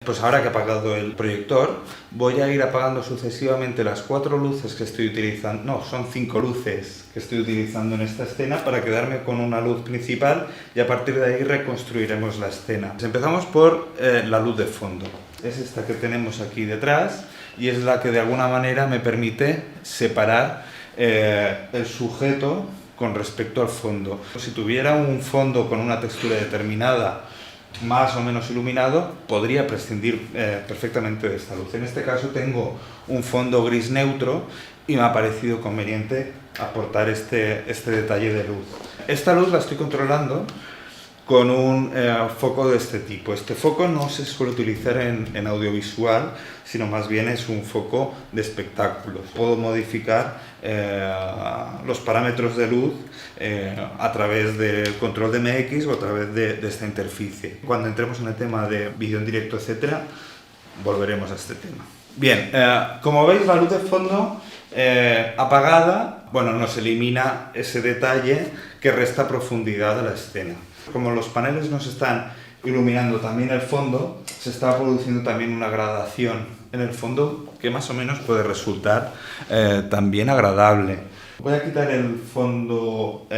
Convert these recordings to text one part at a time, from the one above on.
Pues ahora que he apagado el proyector, voy a ir apagando sucesivamente las 4 luces que estoy utilizando, no, son 5 luces que estoy utilizando en esta escena para quedarme con una luz principal y a partir de ahí reconstruiremos la escena. Empezamos por la luz de fondo. Es esta que tenemos aquí detrás y es la que de alguna manera me permite separar el sujeto con respecto al fondo. Si tuviera un fondo con una textura determinada, más o menos iluminado, podría prescindir perfectamente de esta luz. En este caso tengo un fondo gris neutro y me ha parecido conveniente aportar este detalle de luz. Esta luz la estoy controlando con un foco de este tipo. Este foco no se suele utilizar en audiovisual, sino más bien es un foco de espectáculos. Puedo modificar los parámetros de luz a través del control de MX o a través de esta interficie. Cuando entremos en el tema de vídeo en directo, etcétera, volveremos a este tema. Bien, como veis, la luz de fondo apagada, bueno, nos elimina ese detalle que resta profundidad a la escena. Como los paneles nos están iluminando también el fondo, se está produciendo también una gradación en el fondo que más o menos puede resultar también agradable. Voy a quitar el fondo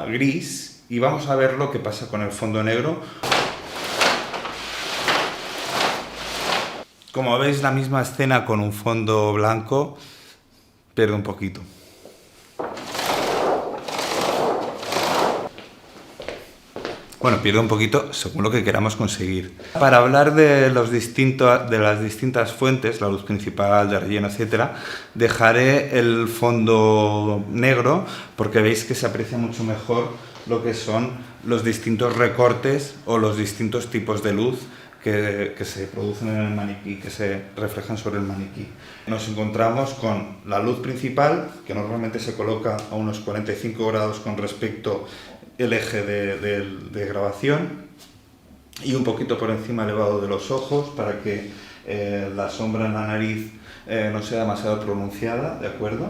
gris y vamos a ver lo que pasa con el fondo negro. Como veis, la misma escena con un fondo blanco pierde un poquito. Bueno, pierde un poquito según lo que queramos conseguir. Para hablar de las distintas fuentes, la luz principal, de relleno, etc., dejaré el fondo negro porque veis que se aprecia mucho mejor lo que son los distintos recortes o los distintos tipos de luz que se producen en el maniquí, que se reflejan sobre el maniquí. Nos encontramos con la luz principal, que normalmente se coloca a unos 45 grados con respecto el eje de grabación y un poquito por encima elevado de los ojos para que la sombra en la nariz no sea demasiado pronunciada, ¿de acuerdo?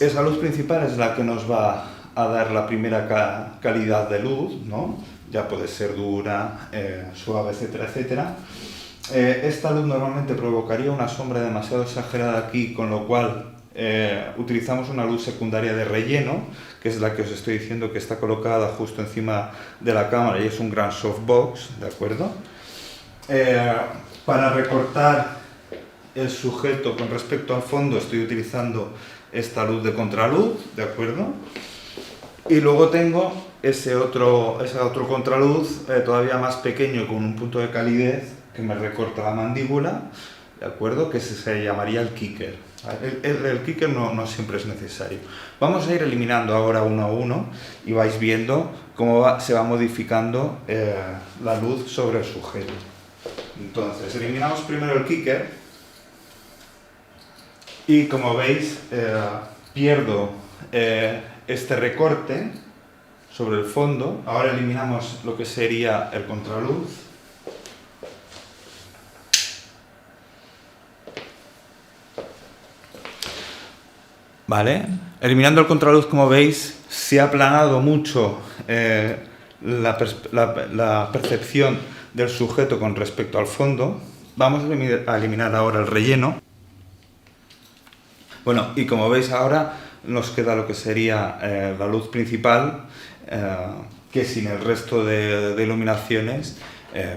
Esa luz principal es la que nos va a dar la primera calidad de luz, ¿no? Ya puede ser dura, suave, etcétera, etcétera. Esta luz normalmente provocaría una sombra demasiado exagerada aquí, con lo cual utilizamos una luz secundaria de relleno, que es la que os estoy diciendo que está colocada justo encima de la cámara y es un gran softbox, ¿de acuerdo? Para recortar el sujeto con respecto al fondo estoy utilizando esta luz de contraluz, ¿de acuerdo? Y luego tengo ese otro contraluz todavía más pequeño con un punto de calidez que me recorta la mandíbula, ¿de acuerdo? Que se llamaría el kicker. El kicker no siempre es necesario. Vamos a ir eliminando ahora uno a uno y vais viendo cómo se va modificando la luz sobre el sujeto. Entonces, eliminamos primero el kicker y como veis pierdo este recorte sobre el fondo. Ahora eliminamos lo que sería el contraluz. Vale, eliminando el contraluz, como veis, se ha aplanado mucho la percepción del sujeto con respecto al fondo. Vamos a eliminar ahora el relleno. Bueno, y como veis ahora nos queda lo que sería la luz principal, que sin el resto de iluminaciones,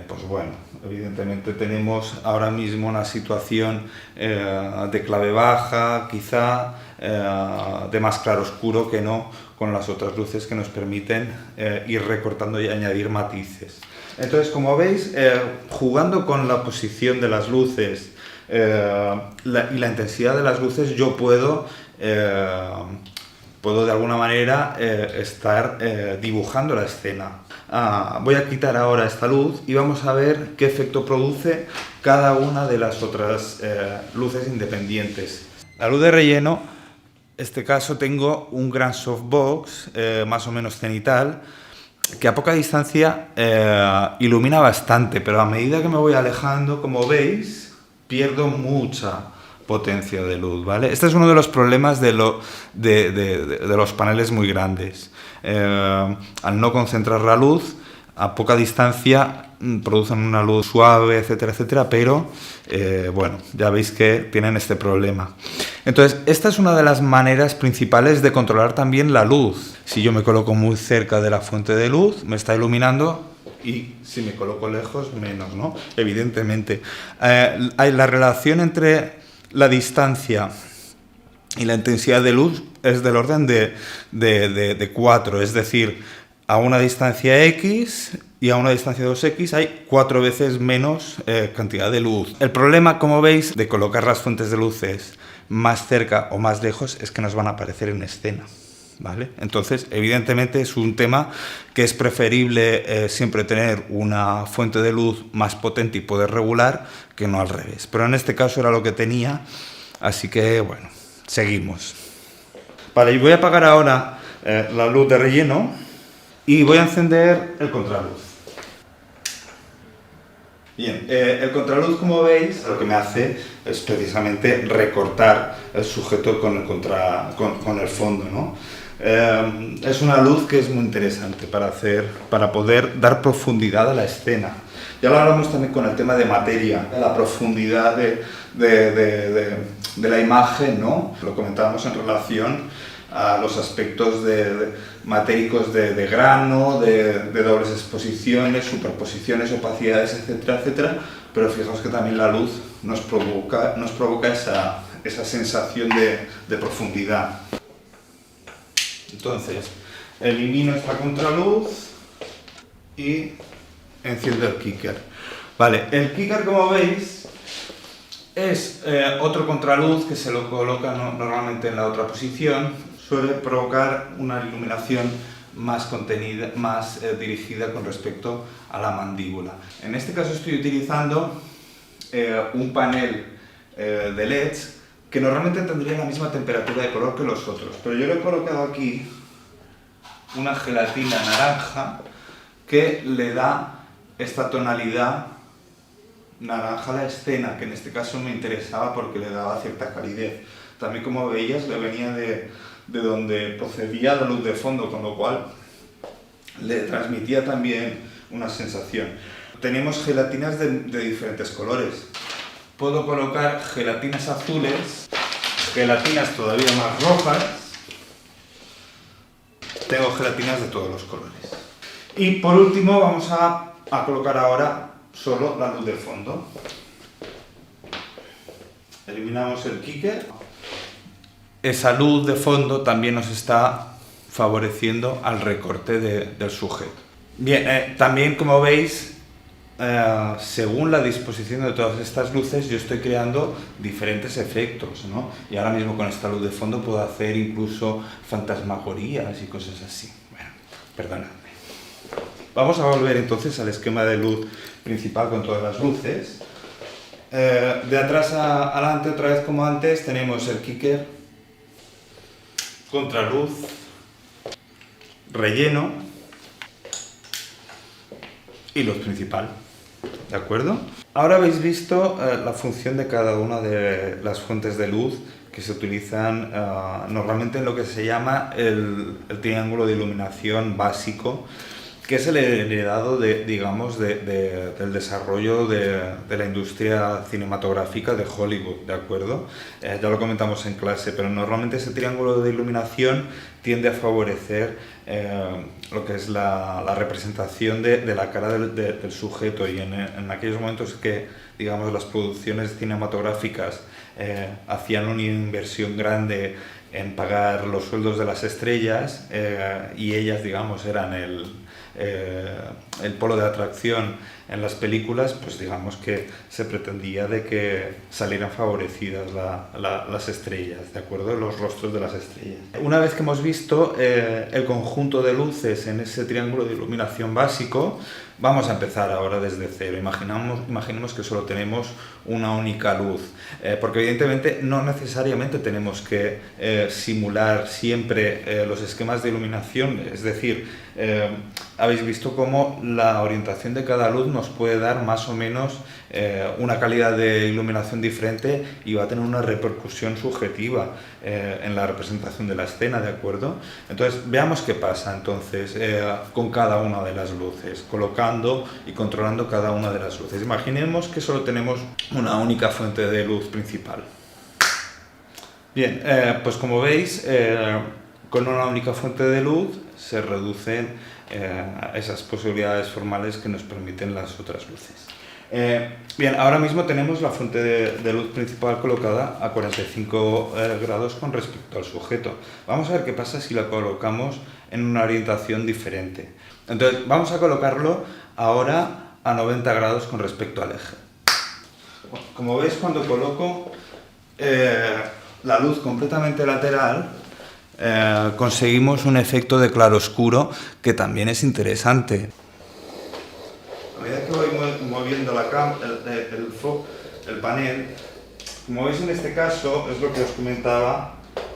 pues bueno, evidentemente tenemos ahora mismo una situación de clave baja, quizá de más claro oscuro que no con las otras luces que nos permiten ir recortando y añadir matices. Entonces, como veis, jugando con la posición de las luces y la intensidad de las luces, yo puedo de alguna manera estar dibujando la escena. Voy a quitar ahora esta luz y vamos a ver qué efecto produce cada una de las otras luces independientes. La luz de relleno, en este caso tengo un gran softbox, más o menos cenital, que a poca distancia ilumina bastante, pero a medida que me voy alejando, como veis, pierdo mucha potencia de luz, ¿vale? Este es uno de los problemas de los paneles muy grandes. Al no concentrar la luz, a poca distancia producen una luz suave, etcétera, etcétera, pero bueno, ya veis que tienen este problema. Entonces, esta es una de las maneras principales de controlar también la luz. Si yo me coloco muy cerca de la fuente de luz, me está iluminando, y si me coloco lejos, menos, ¿no? Evidentemente. Hay la relación entre la distancia y la intensidad de luz es del orden de 4, es decir, a una distancia X y a una distancia 2X hay 4 veces menos cantidad de luz. El problema, como veis, de colocar las fuentes de luces más cerca o más lejos es que nos van a aparecer en escena, ¿vale? Entonces, evidentemente es un tema que es preferible siempre tener una fuente de luz más potente y poder regular que no al revés. Pero en este caso era lo que tenía, así que bueno, seguimos. Vale, y voy a apagar ahora la luz de relleno y voy a encender el contraluz. Bien, el contraluz, como veis, lo que me hace es precisamente recortar el sujeto con el fondo, ¿no? Es una luz que es muy interesante para poder dar profundidad a la escena. Ya lo hablamos también con el tema de materia, la profundidad de la imagen, ¿no? Lo comentábamos en relación a los aspectos matéricos de grano, de dobles exposiciones, superposiciones, opacidades, etcétera, etcétera. Pero fijaos que también la luz nos provoca esa sensación de profundidad. Entonces, elimino esta contraluz y enciendo el kicker. Vale, el kicker, como veis, es otro contraluz que se lo coloca normalmente en la otra posición. Suele provocar una iluminación más contenida, más dirigida con respecto a la mandíbula. En este caso estoy utilizando un panel de LEDs que normalmente tendría la misma temperatura de color que los otros, pero yo le he colocado aquí una gelatina naranja que le da esta tonalidad naranja a la escena, que en este caso me interesaba porque le daba cierta calidez. También, como veías, le venía de donde procedía la luz de fondo, con lo cual le transmitía también una sensación. Tenemos gelatinas de diferentes colores. Puedo colocar gelatinas azules, gelatinas todavía más rojas. Tengo gelatinas de todos los colores. Y por último vamos a colocar ahora solo la luz de fondo. Eliminamos el kicker. Esa luz de fondo también nos está favoreciendo al recorte del sujeto. Bien, también, como veis, según la disposición de todas estas luces, yo estoy creando diferentes efectos, ¿no? Y ahora mismo con esta luz de fondo puedo hacer incluso fantasmagorías y cosas así. Bueno, perdonadme. Vamos a volver entonces al esquema de luz principal con todas las luces. De atrás a adelante, otra vez como antes, tenemos el kicker, contraluz, relleno y luz principal, ¿de acuerdo? Ahora habéis visto la función de cada una de las fuentes de luz que se utilizan normalmente en lo que se llama el triángulo de iluminación básico, que es el heredado del desarrollo de la industria cinematográfica de Hollywood, ¿de acuerdo? Ya lo comentamos en clase, pero normalmente ese triángulo de iluminación tiende a favorecer lo que es la representación de la cara del sujeto, y en aquellos momentos que, digamos, las producciones cinematográficas hacían una inversión grande en pagar los sueldos de las estrellas y ellas, digamos, eran el polo de atracción en las películas, pues digamos que se pretendía de que salieran favorecidas las estrellas, ¿de acuerdo? Los rostros de las estrellas. Una vez que hemos visto el conjunto de luces en ese triángulo de iluminación básico, vamos a empezar ahora desde cero. Imaginemos que solo tenemos una única luz, porque evidentemente no necesariamente tenemos que simular siempre los esquemas de iluminación, es decir, habéis visto cómo la orientación de cada luz nos puede dar más o menos una calidad de iluminación diferente y va a tener una repercusión subjetiva en la representación de la escena, ¿de acuerdo? Entonces, veamos qué pasa entonces con cada una de las luces, colocando y controlando cada una de las luces. Imaginemos que solo tenemos una única fuente de luz principal. Bien, pues como veis, con una única fuente de luz se reducen esas posibilidades formales que nos permiten las otras luces. Bien, ahora mismo tenemos la fuente de luz principal colocada a 45 grados con respecto al sujeto. Vamos a ver qué pasa si la colocamos en una orientación diferente. Entonces, vamos a colocarlo ahora a 90 grados con respecto al eje. Como veis, cuando coloco la luz completamente lateral, conseguimos un efecto de claroscuro que también es interesante. A medida que voy moviendo el panel, como veis en este caso, es lo que os comentaba,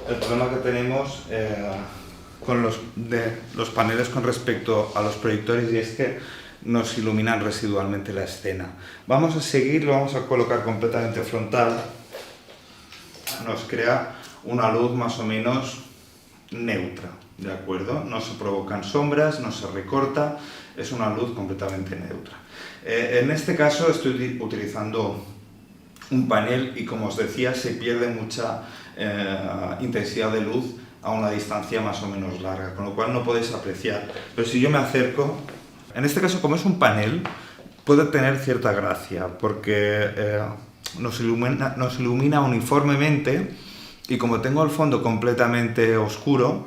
el problema que tenemos con los paneles con respecto a los proyectores, y es que nos iluminan residualmente la escena. Vamos a seguir, lo vamos a colocar completamente frontal. Nos crea una luz más o menos neutra, ¿de acuerdo? No se provocan sombras, no se recorta, es una luz completamente neutra. En este caso estoy utilizando un panel y, como os decía, se pierde mucha intensidad de luz a una distancia más o menos larga, con lo cual no podéis apreciar. Pero si yo me acerco, en este caso, como es un panel, puede tener cierta gracia, porque nos ilumina uniformemente, y como tengo el fondo completamente oscuro,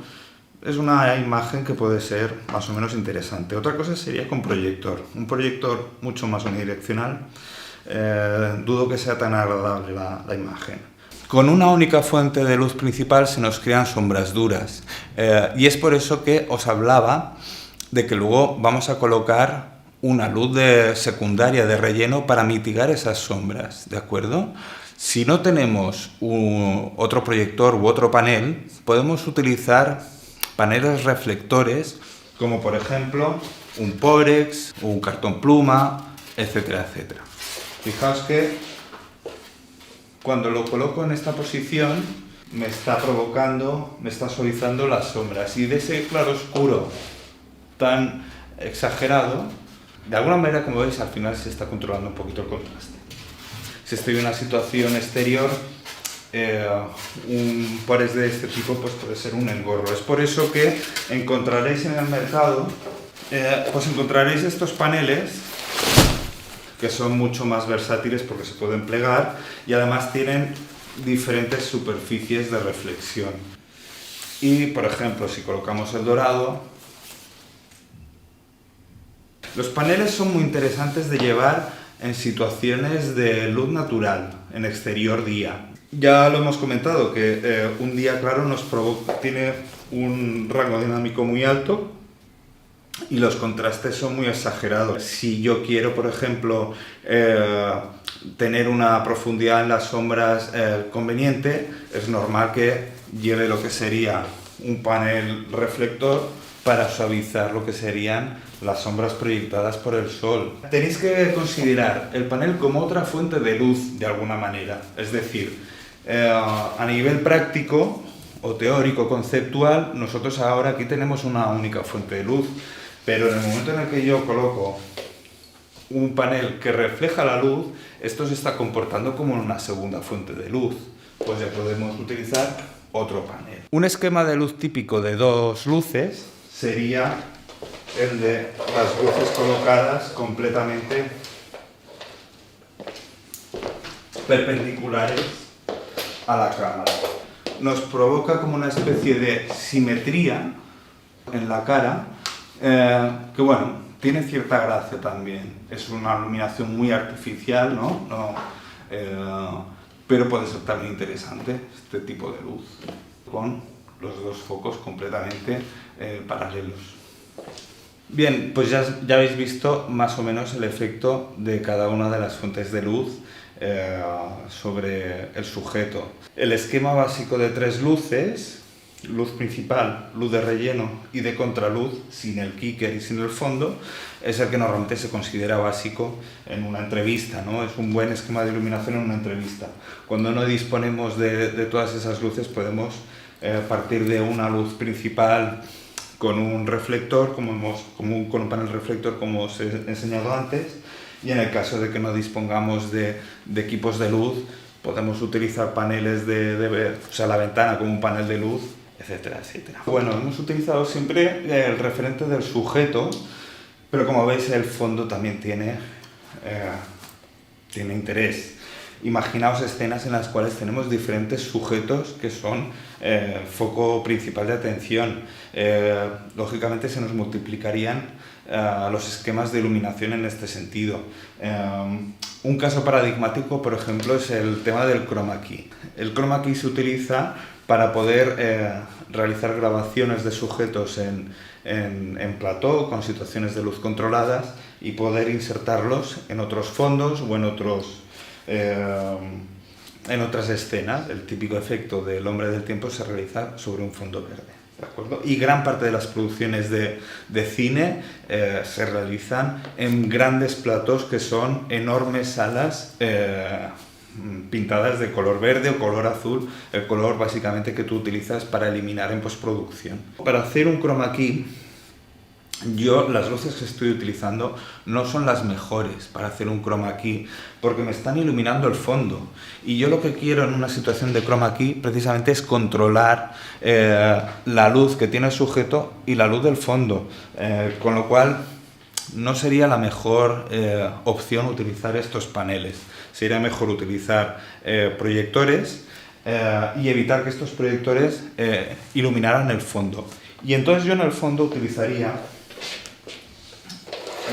es una imagen que puede ser más o menos interesante. Otra cosa sería con proyector. Un proyector mucho más unidireccional, dudo que sea tan agradable la imagen. Con una única fuente de luz principal se nos crean sombras duras, y es por eso que os hablaba de que luego vamos a colocar una luz secundaria de relleno para mitigar esas sombras, ¿de acuerdo? Si no tenemos otro proyector u otro panel, podemos utilizar paneles reflectores, como por ejemplo un Porex, un cartón pluma, etcétera, etcétera. Fijaos que cuando lo coloco en esta posición me está suavizando las sombras, y de ese claroscuro tan exagerado, de alguna manera, como veis, al final se está controlando un poquito el contraste. Si estoy en una situación exterior, un Porex de este tipo pues puede ser un engorro. Es por eso que encontraréis en el mercado, pues encontraréis estos paneles que son mucho más versátiles porque se pueden plegar y además tienen diferentes superficies de reflexión. Y, por ejemplo, si colocamos el dorado, los paneles son muy interesantes de llevar en situaciones de luz natural, en exterior día. Ya lo hemos comentado, que un día claro tiene un rango dinámico muy alto y los contrastes son muy exagerados. Si yo quiero, por ejemplo, tener una profundidad en las sombras conveniente, es normal que lleve lo que sería un panel reflector para suavizar lo que serían las sombras proyectadas por el sol. Tenéis que considerar el panel como otra fuente de luz de alguna manera. Es decir, a nivel práctico o teórico, conceptual, nosotros ahora aquí tenemos una única fuente de luz, pero en el momento en el que yo coloco un panel que refleja la luz, esto se está comportando como una segunda fuente de luz. Pues ya podemos utilizar otro panel. Un esquema de luz típico de dos luces sería el de las luces colocadas completamente perpendiculares a la cámara. Nos provoca como una especie de simetría en la cara, que bueno, tiene cierta gracia también. Es una iluminación muy artificial, ¿no? Pero puede ser también interesante este tipo de luz, con los dos focos completamente paralelos. Bien, pues ya habéis visto más o menos el efecto de cada una de las fuentes de luz sobre el sujeto. El esquema básico de tres luces luz principal, luz de relleno y de contraluz, sin el kicker y sin el fondo, es el que normalmente se considera básico en una entrevista, ¿no? Es un buen esquema de iluminación en una entrevista. Cuando no disponemos de todas esas luces, podemos partir de una luz principal con un reflector, con un panel reflector, como os he enseñado antes, y en el caso de que no dispongamos de equipos de luz, podemos utilizar paneles o sea, la ventana como un panel de luz, etcétera, etcétera. Bueno, hemos utilizado siempre el referente del sujeto, pero como veis el fondo también tiene interés. Imaginaos escenas en las cuales tenemos diferentes sujetos que son foco principal de atención. Lógicamente se nos multiplicarían los esquemas de iluminación en este sentido. Un caso paradigmático, por ejemplo, es el tema del chroma key. El chroma key se utiliza para poder realizar grabaciones de sujetos en plató con situaciones de luz controladas y poder insertarlos en otros fondos o en otras escenas. El típico efecto del hombre del tiempo se realiza sobre un fondo verde, ¿de acuerdo? Y gran parte de las producciones de cine se realizan en grandes platós que son enormes salas pintadas de color verde o color azul, el color básicamente que tú utilizas para eliminar en postproducción. Para hacer un chroma key, las luces que estoy utilizando no son las mejores para hacer un chroma key porque me están iluminando el fondo, y yo lo que quiero en una situación de chroma key precisamente es controlar la luz que tiene el sujeto y la luz del fondo, con lo cual no sería la mejor opción utilizar estos paneles. Sería mejor utilizar proyectores y evitar que estos proyectores iluminaran el fondo. Y entonces yo en el fondo utilizaría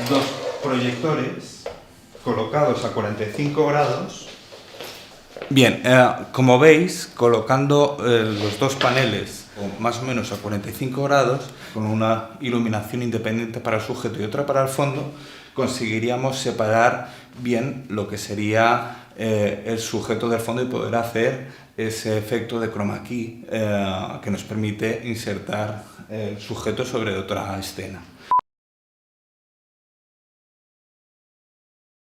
dos proyectores colocados a 45 grados. Bien, como veis, colocando los dos paneles más o menos a 45 grados, con una iluminación independiente para el sujeto y otra para el fondo, conseguiríamos separar bien lo que sería el sujeto del fondo y poder hacer ese efecto de chroma key que nos permite insertar el sujeto sobre otra escena.